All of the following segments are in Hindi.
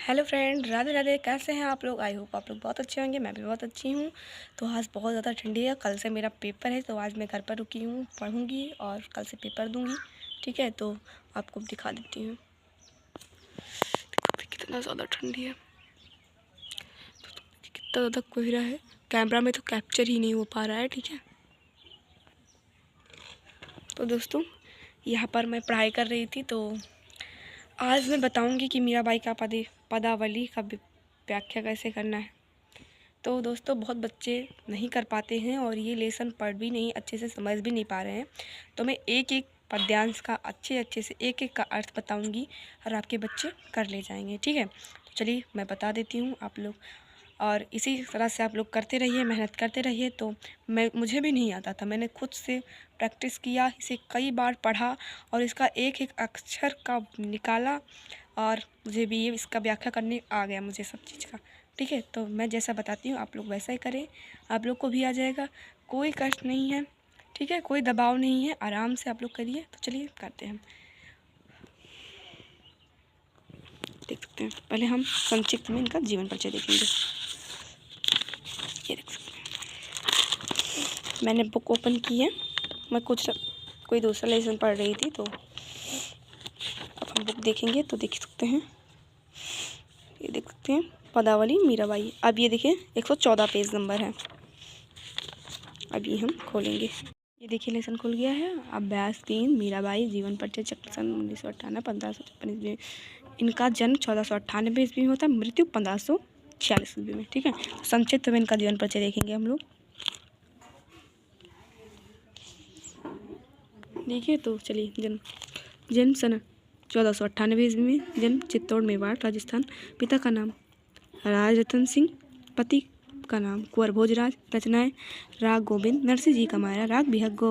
Hello friend, Radhe Radhe. कैसे हैं आप लोग? आई होप आप लोग बहुत अच्छे होंगे। मैं भी बहुत अच्छी हूँ। तो आज बहुत ज़्यादा ठंडी है। कल से मेरा पेपर है, तो आज मैं घर पर रुकी हूँ, पढ़ूँगी और कल से पेपर दूँगी। ठीक है, तो आपको दिखा देती हूँ कितना ज़्यादा ठंडी है, कितना ज़्यादा कोहरा है। कैमरा में तो कैप्चर ही नहीं हो पा रहा है। ठीक है, तो दोस्तों यहाँ पर मैं पढ़ाई कर रही थी। तो आज मैं बताऊँगी कि मीराबाई का पदावली का व्याख्या कैसे करना है। तो दोस्तों बहुत बच्चे नहीं कर पाते हैं और ये लेसन पढ़ भी नहीं अच्छे से समझ भी नहीं पा रहे हैं। तो मैं एक एक पद्यांश का अच्छे से एक एक का अर्थ बताऊंगी और आपके बच्चे कर ले जाएंगे। ठीक है, तो चलिए मैं बता देती हूँ आप लोग, और इसी तरह से आप लोग करते रहिए, मेहनत करते रहिए। तो मुझे भी नहीं आता था, मैंने खुद से प्रैक्टिस किया, इसे कई बार पढ़ा और इसका एक एक अक्षर का निकाला और मुझे भी ये इसका व्याख्या करने आ गया मुझे सब चीज़ का। ठीक है, तो मैं जैसा बताती हूँ आप लोग वैसा ही करें, आप लोग को भी आ जाएगा। कोई कष्ट नहीं है, ठीक है, कोई दबाव नहीं है, आराम से आप लोग करिए। तो चलिए करते हैं। देख सकते हैं, पहले हम संक्षिप्त में इनका जीवन परिचय देखेंगे। ये देख सकते हैं, मैंने बुक ओपन की है। मैं कोई दूसरा लेसन पढ़ रही थी, तो अब हम बुक देखेंगे। तो देख सकते हैं, ये देख सकते हैं पदावली मीराबाई। अब ये देखिए 114 पेज नंबर है। अब ये हम खोलेंगे। ये देखिए लेसन खुल गया है। अभ्यास 3 मीराबाई जीवन परिचय चक्र सन 1998 1556 ईस्वी में। इनका जन्म 1498 ईस्वी में होता है, मृत्यु 1546 ईस्वी में। ठीक है, संक्षिप्त में इनका जीवन परिचय देखेंगे हम लोग। देखिए, तो चलिए जन्म सन 1498 ईस्वी में, जन्म चित्तौड़ मेवाड़ राजस्थान। पिता का नाम राजरतन सिंह, पति का नाम कुंवर भोजराज। रचनाएं राग गोविंद नरसिंह जी का मायरा, राग बिहग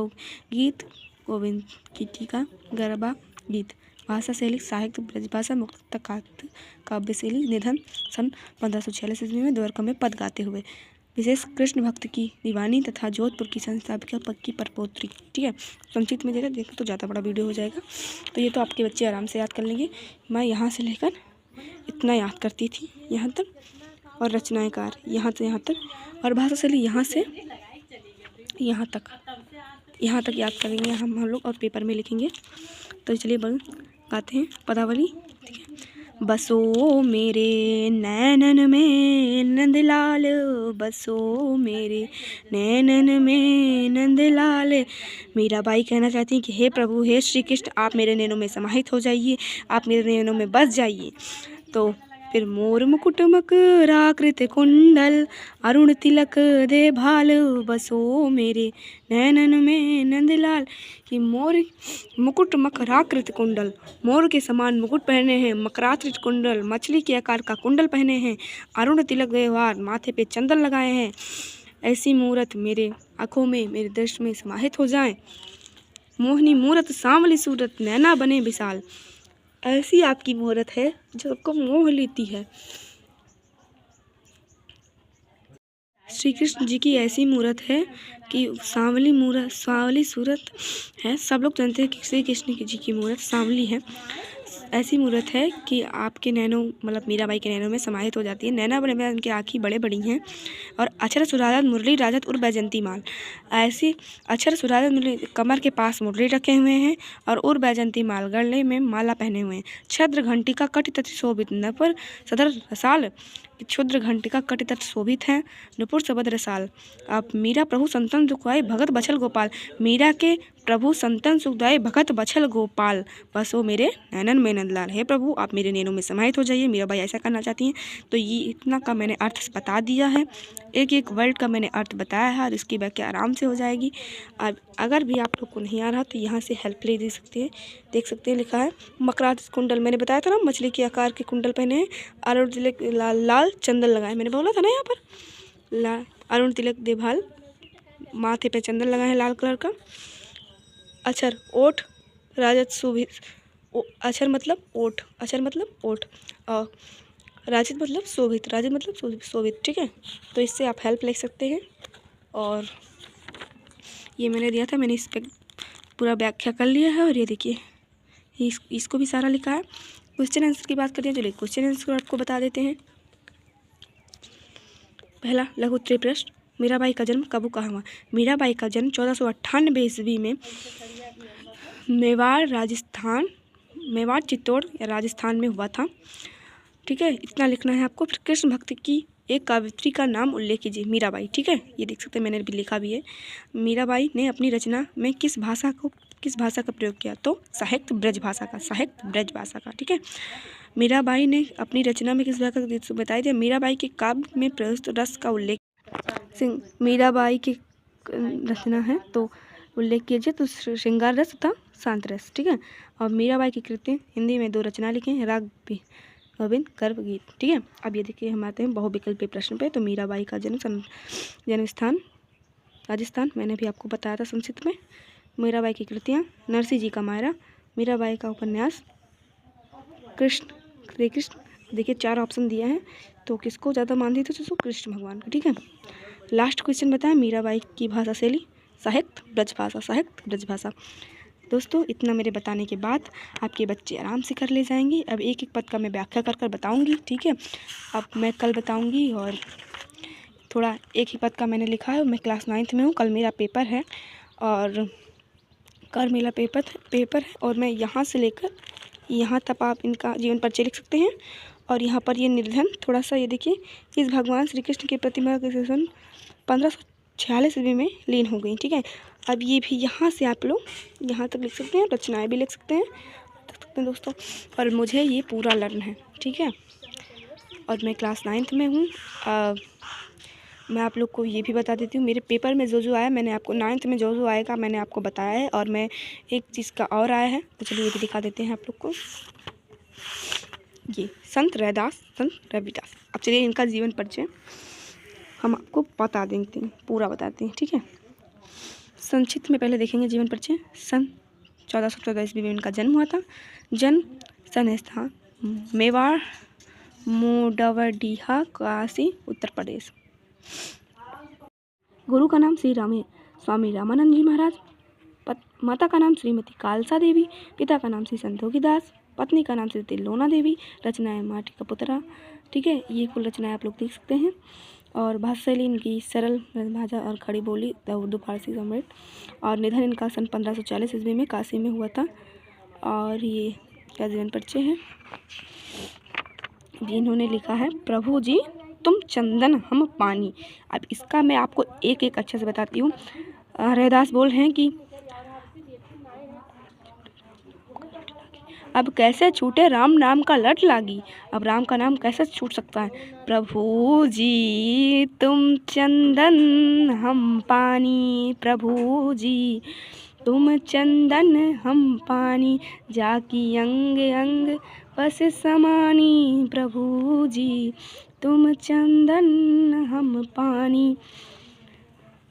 गीत गोविंद की टीका, गरबा गीत। भाषा शैली साहित्य ब्रजभाषा, मुक्तकात काव्य शैली। निधन सन 1546 ईस्वी में द्वारका में पद गाते हुए। विशेष कृष्ण भक्त की दीवानी तथा जोधपुर की संस्थापिका पक्की परपोत्री। ठीक है, संक्षिप्त में देखो तो ज़्यादा बड़ा वीडियो हो जाएगा, तो ये तो आपके बच्चे आराम से याद कर लेंगे। मैं यहाँ से लेकर इतना याद करती थी यहाँ तक, और रचनाकार यहाँ से यहाँ तक, और भाषा शैली यहाँ से यहाँ तक याद करेंगे हम लोग और पेपर में लिखेंगे। तो चलिए गाते हैं पदावली। ठीक है, बसो मेरे नैनन में नंदलाल, बसो मेरे नैनन में नंदलाल। मीराबाई कहना चाहती हैं कि हे प्रभु, हे श्री कृष्ण, आप मेरे नैनों में समाहित हो जाइए, आप मेरे नैनों में बस जाइए। तो फिर मोर मुकुट मकराकृत कुंडल, अरुण तिलक दे भाल, बसो मेरे नैनन में नंदलाल। कि मोर मुकुट मकराकृत कुंडल, मोर के समान मुकुट पहने हैं, मकराकृत कुंडल मछली के आकार का कुंडल पहने हैं, अरुण तिलक दे भाल माथे पे चंदन लगाए हैं। ऐसी मूरत मेरे आँखों में, मेरे दृष्टि में समाहित हो जाए। मोहनी मूरत सांवली सूरत, नैना बने विशाल। ऐसी आपकी मूरत है जो आपको मोह लेती है। श्री कृष्ण जी की ऐसी मूरत है कि सांवली सूरत है। सब लोग जानते हैं कि श्री कृष्ण जी की मूरत सांवली है। ऐसी मूरत है कि आपके नैनों, मतलब मीराबाई के नैनों में समाहित हो जाती है। नैना बड़े बड़े, उनकी आँखें बड़े बड़ी हैं। और अक्षर सुराजत मुरली राजत उर बैजंती माल। ऐसी अक्षर सुराजत मुरली, कमर के पास मुरली रखे हुए हैं और उर बैजंती माल, गले में माला पहने हुए हैं। छद्र घंटिका कटितट शोभित, नपुर सदर रसाल। क्षुद्र घंटिका कटितट शोभित है, नुपुर सबद रसाल। आप मीरा प्रभु संतन सुखवाए भगत बछल गोपाल। मीरा के प्रभु संतन सुखदाय भगत बछल गोपाल, बसो मेरे नैनन में नंदलाल। हे प्रभु, आप मेरे नैनों में समाहित हो जाइए। मीराबाई ऐसा करना चाहती हैं। तो ये इतना का मैंने अर्थ बता दिया है, एक एक वर्ड का मैंने अर्थ बताया है, और इसकी व्याख्या आराम से हो जाएगी। अब अगर भी आप लोग को नहीं आ रहा तो यहाँ से हेल्प ले दे सकते हैं। देख सकते हैं लिखा है मकराकृत कुंडल, मैंने बताया था ना, मछली के आकार के कुंडल पहने हैं। अरुण तिलक लाल चंदन लगाए, मैंने बोला था ना यहाँ पर अरुण तिलक देभाल, माथे पे चंदन लगाए हैं लाल कलर का। अक्षर ओठ राजत शोभित, अक्षर मतलब ओठ, अक्षर मतलब ओठ, और राजित मतलब शोभित, राजित मतलब शोभित। ठीक है, तो इससे आप हेल्प ले सकते हैं। और ये मैंने दिया था, मैंने इस पर पूरा व्याख्या कर लिया है। और ये देखिए इसको भी सारा लिखा है। क्वेश्चन आंसर की बात करते हैं। चलिए क्वेश्चन आंसर आपको बता देते हैं। पहला लघु उत्तरीय प्रश्न, मीराबाई का जन्म कब कहाँ हुआ? मीराबाई का जन्म 1498 ईस्वी में मेवाड़ चित्तौड़ या राजस्थान में हुआ था। ठीक है, इतना लिखना है आपको। फिर कृष्ण भक्ति की एक कवयित्री का नाम उल्लेख कीजिए। मीराबाई, ठीक है, ये देख सकते हैं, मैंने भी लिखा भी है। मीराबाई ने अपनी रचना में किस भाषा का प्रयोग किया? तो साहित्य ब्रज भाषा का। ठीक है, मीराबाई ने अपनी रचना में किस भाषा का बताया था? मीराबाई के काव्य में प्रयुक्त रस का उल्लेख मीराबाई की रचना है तो उल्लेख कीजिए तो श्रृंगार रस तथा शांत रस। ठीक है, और मीराबाई की कृतियाँ हिंदी में 2 रचना लिखे हैं, राग गोविंद, गर्भ गीत। ठीक है, अब ये देखिए हम आते हैं बहुविकल्पीय प्रश्न पे। तो मीराबाई का जन्म स्थान राजस्थान, मैंने भी आपको बताया था संक्षिप्त में। मीराबाई की कृतियाँ, नरसिंह जी का मायरा, मीराबाई का उपन्यास श्री कृष्ण। देखिए 4 ऑप्शन दिया है, तो किसको ज़्यादा मानती थी? तो कृष्ण भगवान को। ठीक है, लास्ट क्वेश्चन बताएं, मीराबाई की भाषा शैली साहित्य ब्रज भाषा। दोस्तों इतना मेरे बताने के बाद आपके बच्चे आराम से कर ले जाएंगे। अब एक एक पद का मैं व्याख्या कर बताऊंगी। ठीक है, अब मैं कल बताऊंगी, और थोड़ा एक ही पद का मैंने लिखा है। मैं क्लास 9th में हूँ, कल मेरा पेपर है, और और मैं यहाँ से लेकर यहाँ तक आप इनका जीवन परिचय लिख सकते हैं। और यहाँ पर ये निर्धन थोड़ा सा, ये देखिए, इस भगवान श्री कृष्ण की प्रतिमा के सन 1546 ईस्वी में लीन हो गई। ठीक है, अब ये भी यहाँ से आप लोग यहाँ तक लिख सकते हैं, रचनाएं भी लिख सकते हैं दोस्तों। और मुझे ये पूरा लर्न है। ठीक है, और मैं क्लास 9th में हूँ। मैं आप लोग को ये भी बता देती हूँ, मेरे पेपर में जो आया मैंने आपको 9th में जो आएगा मैंने आपको बताया है। और मैं एक चीज़ का और आया है, तो चलिए ये भी दिखा देते हैं आप लोग को। ये संत रविदास। अब चलिए इनका जीवन परिचय हम आपको बता देते हैं, पूरा बताते हैं। ठीक है, संक्षिप्त में पहले देखेंगे जीवन परिचय। सन 1414 ईस्वी में इनका जन्म हुआ था। जन्म स्थान मेवाड़ मोडवडीहा, काशी, उत्तर प्रदेश। गुरु का नाम श्री स्वामी रामानंद जी महाराज। माता का नाम श्रीमती कालसा देवी। पिता का नाम श्री संतोखी दास। पत्नी का नाम श्री तिल्लोना देवी। रचनाएं माटी का पुतरा। ठीक है, ये कुल रचनाएं आप लोग देख सकते हैं। और भाषा शैली इनकी सरल भाषा और खड़ी बोली उर्दू फारसी समेत। और निधन इनका सन 1540 ईस्वी में काशी में हुआ था। और ये क्या जीवन परिचय है, इन्होंने लिखा है, प्रभु जी तुम चंदन हम पानी। अब इसका मैं आपको एक एक अच्छे से बताती हूँ। रैदास बोल हैं कि अब कैसे छूटे राम नाम का लट लागी। अब राम का नाम कैसे छूट सकता है? प्रभु जी तुम चंदन हम पानी, प्रभु जी तुम चंदन हम पानी, जाकी अंग अंग बस समानी, प्रभु जी तुम चंदन हम पानी।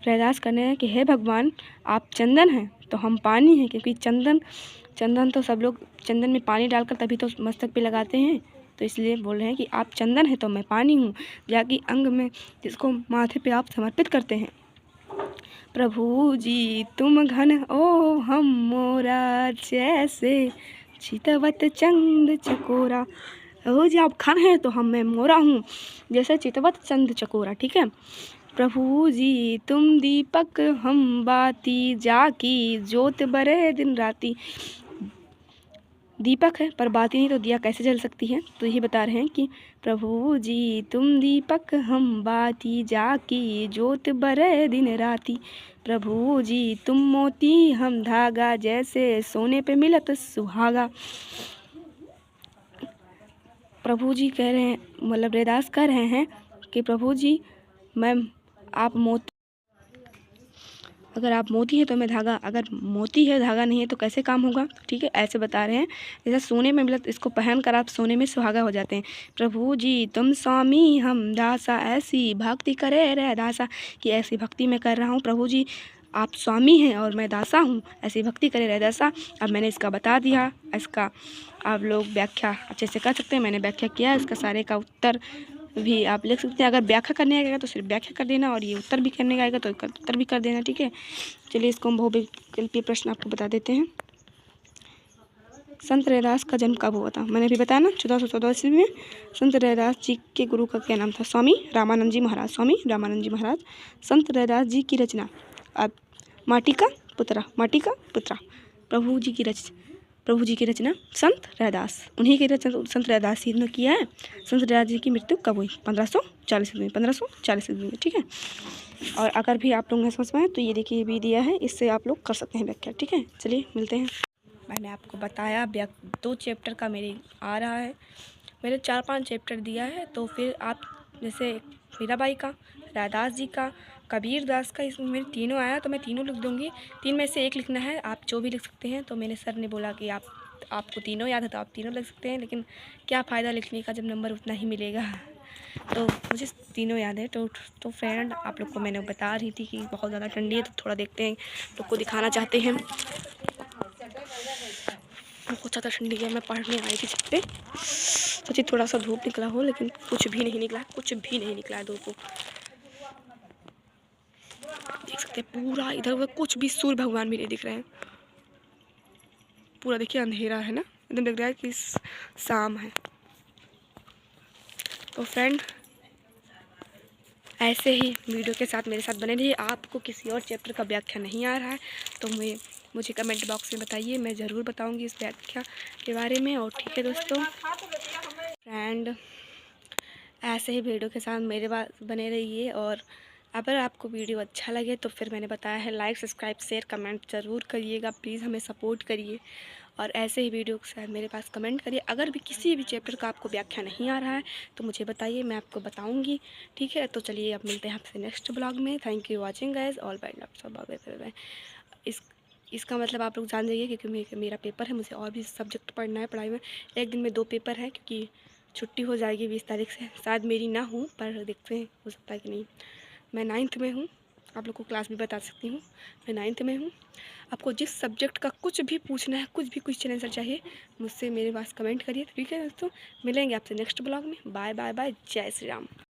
प्रयास करने हैं कि हे भगवान आप चंदन हैं तो हम पानी हैं, क्योंकि चंदन तो सब लोग चंदन में पानी डालकर तभी तो मस्तक पे लगाते हैं। तो इसलिए बोल रहे हैं कि आप चंदन हैं तो मैं पानी हूँ, जाकि अंग में जिसको माथे पे आप समर्पित करते हैं। प्रभु जी तुम घन ओ हम मोरा, जैसे चितवत चंद चकोरा। ओ जी आप घन हैं तो मैं मोरा हूँ, जैसे चितवत चंद चकोरा। ठीक है, प्रभु जी तुम दीपक हम बाती, जाकी ज्योत बरे दिन राती। दीपक है पर बाती नहीं तो दिया कैसे जल सकती है? तो यही बता रहे हैं कि प्रभु जी तुम दीपक हम बाती, जाकी ज्योत बरे दिन राती। प्रभु जी तुम मोती हम धागा, जैसे सोने पे मिलत सुहागा। प्रभु जी कह रहे हैं, मतलब रैदास कह रहे हैं कि प्रभु जी आप मोती, अगर आप मोती हैं तो मैं धागा, अगर मोती है धागा नहीं है तो कैसे काम होगा? ठीक है, ऐसे बता रहे हैं जैसे सोने में मिलत, इसको पहन कर आप सोने में सुहागा हो जाते हैं। प्रभु जी तुम स्वामी हम दासा, ऐसी भक्ति करे रैदासा, कि ऐसी भक्ति मैं कर रहा हूँ। प्रभु जी आप स्वामी हैं और मैं दासा हूँ, ऐसी भक्ति करे रैदासा। अब मैंने इसका बता दिया, इसका आप लोग व्याख्या अच्छे से कर सकते हैं। मैंने व्याख्या किया, इसका सारे का उत्तर भी आप लिख सकते हैं। अगर व्याख्या करने आएगा तो सिर्फ व्याख्या कर देना, और ये उत्तर भी करने आएगा तो उत्तर भी कर देना। ठीक है, चलिए इसको हम बहुविकल्पीय प्रश्न आपको बता देते हैं। संत रैदास का जन्म कब हुआ था? मैंने अभी बताया ना 1414 ईस्वी में। संत रैदास जी के गुरु का क्या नाम था? स्वामी रामानंद जी महाराज। स्वामी रामानंद जी महाराज। संत रैदास जी की रचना अब माटी का पुतरा प्रभु जी की रचना संत रैदास, उन्हीं की रचना संत रैदास जी ने किया है। संत रैदास जी की मृत्यु कब हुई? 1540 ईस्वी में। 1540 ईस्वी में, ठीक है। और अगर भी आप लोग नहीं समझ पाए तो ये देखिए, ये भी दिया है, इससे आप लोग कर सकते हैं व्याख्या, ठीक है। चलिए मिलते हैं। मैंने आपको बताया 2 चैप्टर का मेरे आ रहा है, मेरे 4-5 चैप्टर दिया है। तो फिर आप जैसे मीराबाई का, रैदास जी का, कबीर दास का, इसमें मेरे तीनों आया तो मैं तीनों लिख दूँगी। 3 में से एक लिखना है, आप जो भी लिख सकते हैं। तो मेरे सर ने बोला कि आपको तीनों याद है तो आप तीनों लिख सकते हैं, लेकिन क्या फ़ायदा लिखने का जब नंबर उतना ही मिलेगा। तो मुझे तीनों याद है। तो फ्रेंड, आप लोग को मैंने बता रही थी कि बहुत ज़्यादा ठंडी है, तो थोड़ा देखते हैं, लोग को दिखाना चाहते हैं। बहुत ज़्यादा ठंडी है। मैं पढ़ने आई थी छत पे, सोची थोड़ा सा धूप निकला हो, लेकिन कुछ भी नहीं निकला है धूप। देख सकते हैं पूरा इधर उधर कुछ भी, सूर्य भगवान भी नहीं दिख रहे हैं। पूरा देखिए अंधेरा है ना, एकदम लग रहा है कि शाम है। तो फ्रेंड, ऐसे ही वीडियो के साथ मेरे साथ बने रहिए। आपको किसी और चैप्टर का व्याख्या नहीं आ रहा है तो मुझे कमेंट बॉक्स में बताइए, मैं ज़रूर बताऊंगी इस व्याख्या के बारे में। और ठीक है दोस्तों, फ्रेंड, ऐसे ही वीडियो के साथ मेरे पास बने रहिए। और अगर आपको वीडियो अच्छा लगे तो फिर मैंने बताया है, लाइक सब्सक्राइब शेयर कमेंट ज़रूर करिएगा, प्लीज़ हमें सपोर्ट करिए। और ऐसे ही वीडियो के साथ मेरे पास कमेंट करिए। अगर भी किसी भी चैप्टर का आपको व्याख्या नहीं आ रहा है तो मुझे बताइए, मैं आपको बताऊंगी, ठीक है। तो चलिए अब मिलते हैं आपसे नेक्स्ट ब्लॉग में। Thank you watching guys, all bye. इसका मतलब आप लोग जान जाइए, क्योंकि मेरा पेपर है, मुझे और भी सब्जेक्ट पढ़ना है। पढ़ाई में एक दिन में 2 पेपर है, क्योंकि छुट्टी हो जाएगी 20 तारीख से। शायद मेरी ना हो, पर देखते हैं, हो सकता है कि नहीं। मैं 9th में हूँ, आप लोग को क्लास भी बता सकती हूँ। मैं 9th में हूँ। आपको जिस सब्जेक्ट का कुछ भी पूछना है, कुछ भी क्वेश्चन आंसर चाहिए, मुझसे मेरे पास कमेंट करिए, ठीक है दोस्तों। मिलेंगे आपसे नेक्स्ट ब्लॉग में। बाय बाय बाय, जय श्री राम।